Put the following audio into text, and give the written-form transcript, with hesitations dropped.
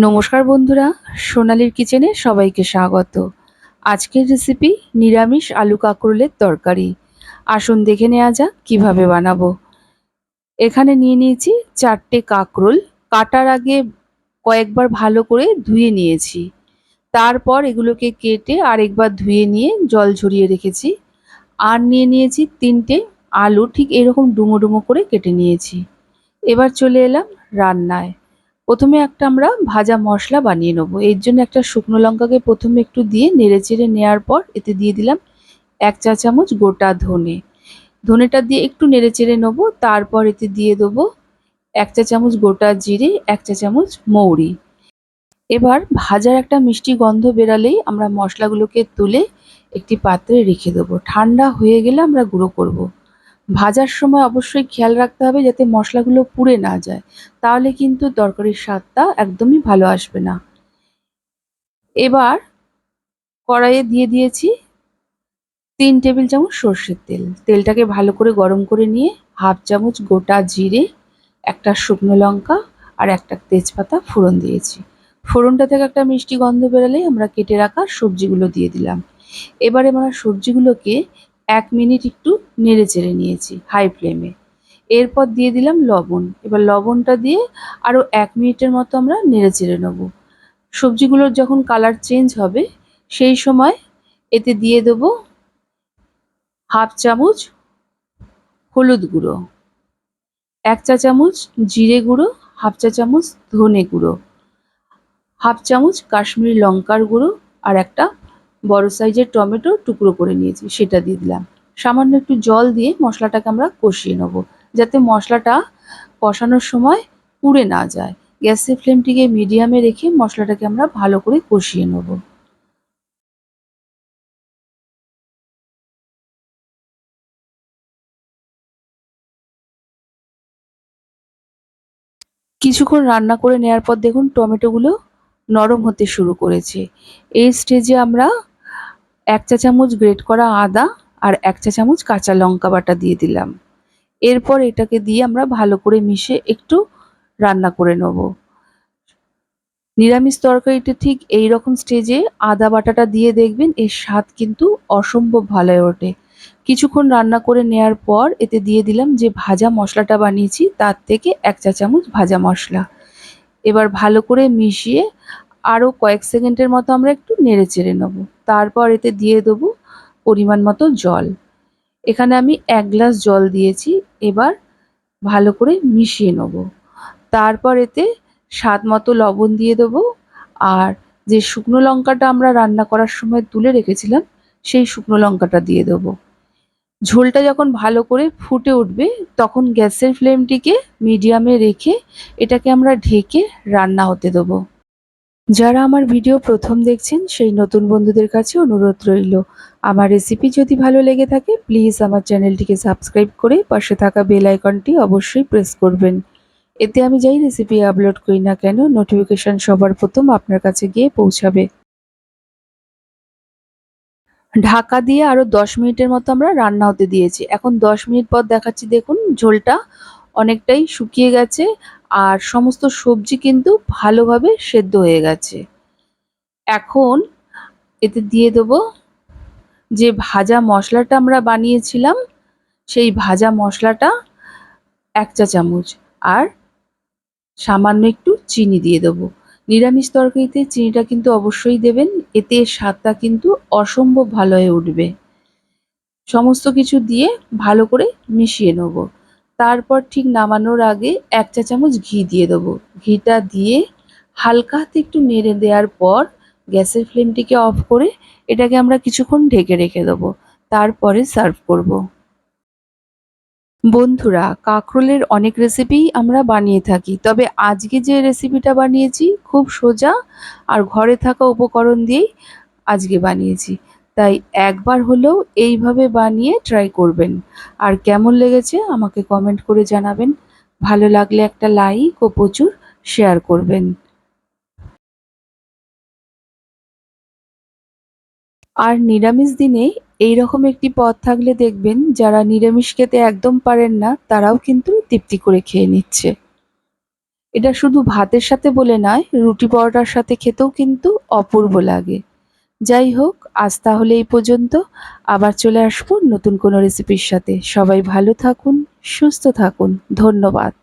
নমস্কার বন্ধুরা, সোনালীর কিচেনে সবাইকে স্বাগত। আজকের রেসিপি নিরামিষ আলু কাঁকরোলের তরকারি। আসুন দেখে নেওয়া যাক কিভাবে বানাবো। এখানে নিয়ে নিয়েছি 4টে কাঁকরোল। কাটার আগে কয়েকবার ভালো করে ধুয়ে নিয়েছি। তারপর এগুলোকে কেটে আরেকবার ধুয়ে নিয়ে জল ঝরিয়ে রেখেছি। আর নিয়ে নিয়েছি 3টে আলু, ঠিক এরকম ডুমো ডুমো করে কেটে নিয়েছি। এবার চলে এলাম রান্নায়। প্রথমে আমরা ভাজা মশলা বানিয়ে নেবো। এর জন্য একটা শুকনো লঙ্কাকে প্রথমে একটু দিয়ে নেড়েচেড়ে নেওয়ার পর এতে দিয়ে দিলাম 1 চা চামচ গোটা ধনে। ধনেটা দিয়ে একটু নেড়েচেড়ে নেবো। তারপর এতে দিয়ে দেবো 1 চা চামচ গোটা জিরে, 1 চা চামচ মৌরি। এবার ভাজার একটা মিষ্টি গন্ধ বেরালেই আমরা মশলাগুলোকে তুলে একটি পাত্রে রেখে দেবো। ঠান্ডা হয়ে গেলে আমরা গুঁড়ো করব। ভাজার সময় অবশ্যই খেয়াল রাখতে হবে যাতে মশলাগুলো পুড়ে না যায়, তাহলে কিন্তু তরকারির স্বাদটা একদমই ভালো আসবে না। এবার কড়াইয়ে দিয়ে দিয়েছি 3 টেবিল চামচ সর্ষের তেল। তেলটাকে ভালো করে গরম করে নিয়ে 1/2 চামচ গোটা জিরে, একটা শুকনো লঙ্কা আর একটা তেজপাতা ফোড়ন দিয়েছি। ফোড়নটা থেকে একটা মিষ্টি গন্ধ বেরালেই আমরা কেটে রাখা সবজিগুলো দিয়ে দিলাম। এবারে আমরা সবজিগুলোকে 1 মিনিট একটু নেড়ে চেড়ে নিয়েছি হাই ফ্লেমে। এরপর দিয়ে দিলাম লবণ। এবার লবণটা দিয়ে আরও 1 মিনিটের মতো আমরা নেড়ে চেড়ে নেব। সবজিগুলোর যখন কালার চেঞ্জ হবে সেই সময় এতে দিয়ে দেবো 1/2 চামচ হলুদ গুঁড়ো, 1 চা চামচ জিরে গুঁড়ো, 1/2 চা চামচ ধনে গুঁড়ো, 1/2 চামচ কাশ্মীরি লঙ্কার গুঁড়ো আর একটা বড় সাইজের টমেটো টুকরো করে নিয়েছি সেটা দিয়ে দিলাম। সামান্য একটু জল দিয়ে মশলাটাকে আমরা কষিয়ে নেব, যাতে মশলাটা কষানোর সময় পুড়ে না যায়। গ্যাসের ফ্লেমটিকে মিডিয়ামে রেখে মশলাটাকে আমরা ভালো করে কষিয়ে নেব। কিছুক্ষণ রান্না করে নেওয়ার পর দেখুন টমেটোগুলো নরম হতে শুরু করেছে। এই স্টেজে আমরা 1 চা চামচ গ্রেট করা আদা আর 1 চা চামচ কাঁচা লঙ্কা বাটা দিয়ে দিলাম। এরপর এটাকে দিয়ে আমরা ভালো করে মিশিয়ে একটু রান্না করে নেব। নিরামিষ তরকারিতে ঠিক এই রকম স্টেজে আদা বাটাটা দিয়ে দেখবেন এর স্বাদ কিন্তু অসম্ভব ভালো হয়ে ওঠে। কিছুক্ষণ রান্না করে নেওয়ার পর এতে দিয়ে দিলাম যে ভাজা মশলাটা বানিয়েছি তার থেকে 1 চা চামচ ভাজা মশলা। এবার ভালো করে মিশিয়ে আরও কয়েক সেকেন্ডের মতো আমরা একটু নেড়ে চেড়ে নেব। তারপর এতে দিয়ে দেবো পরিমাণ মতো জল। এখানে আমি 1 গ্লাস জল দিয়েছি। এবার ভালো করে মিশিয়ে নেব। তারপর এতে স্বাদ মতো লবণ দিয়ে দেবো। আর যে শুকনো লঙ্কাটা আমরা রান্না করার সময় তুলে রেখেছিলাম সেই শুকনো লঙ্কাটা দিয়ে দেবো। ঝোলটা যখন ভালো করে ফুটে উঠবে তখন গ্যাসের ফ্লেমটিকে মিডিয়ামে রেখে এটাকে আমরা ঢেকে রান্না হতে দেবো। যারা আমার ভিডিও প্রথম দেখছেন সেই নতুন বন্ধুদের কাছে অনুরোধ রইল, আমার রেসিপি যদি ভালো লেগে থাকে প্লিজ আমার চ্যানেলটিকে সাবস্ক্রাইব করে পাশে থাকা বেল আইকনটি অবশ্যই প্রেস করবেন। এতে আমি যাই রেসিপি আপলোড করি না কেন নোটিফিকেশন সবার প্রথম আপনার কাছে গিয়ে পৌঁছাবে। ঢাকা দিয়ে আরও 10 মিনিটের মতো আমরা রান্না হতে দিয়েছি। এখন 10 মিনিট পর দেখাচ্ছি, দেখুন ঝোলটা অনেকটাই শুকিয়ে গেছে আর সমস্ত সবজি কিন্তু ভালোভাবে সেদ্ধ হয়ে গেছে। এখন এতে দিয়ে দেবো যে ভাজা মশলাটা আমরা বানিয়েছিলাম সেই ভাজা মশলাটা 1 চা চামচ আর সামান্য একটু চিনি দিয়ে দেবো। নিরামিষ তরকারিতে চিনিটা কিন্তু অবশ্যই দেবেন, এতে স্বাদটা কিন্তু অসম্ভব ভালো হয়ে উঠবে। সমস্ত কিছু দিয়ে ভালো করে মিশিয়ে নেব। তারপর ঠিক নামানোর আগে 1 চা চামচ ঘি দিয়ে দেবো। ঘিটা দিয়ে হালকা হাতে একটু নেড়ে দেওয়ার পর গ্যাসের ফ্লেমটিকে অফ করে এটাকে আমরা কিছুক্ষণ ঢেকে রেখে দেবো। তারপরে সার্ভ করব। বন্ধুরা, কাঁকরোলের অনেক রেসিপিই আমরা বানিয়ে থাকি, তবে আজকে যে রেসিপিটা বানিয়েছি খুব সোজা আর ঘরে থাকা উপকরণ দিয়েই আজকে বানিয়েছি। তাই একবার হলেও এইভাবে বানিয়ে ট্রাই করবেন। আর কেমন লেগেছে আমাকে কমেন্ট করে জানাবেন। ভালো লাগলে একটা লাইক ও প্রচুর শেয়ার করবেন। আর নিরামিষ দিনে এইরকম একটি পদ থাকলে দেখবেন যারা নিরামিষ খেতে একদম পারেন না তারাও কিন্তু তৃপ্তি করে খেয়ে নিচ্ছে। এটা শুধু ভাতের সাথে বলে নয়, রুটি পরোটার সাথে খেতেও কিন্তু অপূর্ব লাগে। যাই হোক, আজ তাহলে এই পর্যন্ত। আবার চলে আসবো নতুন কোনো রেসিপির সাথে। সবাই ভালো থাকুন, সুস্থ থাকুন। ধন্যবাদ।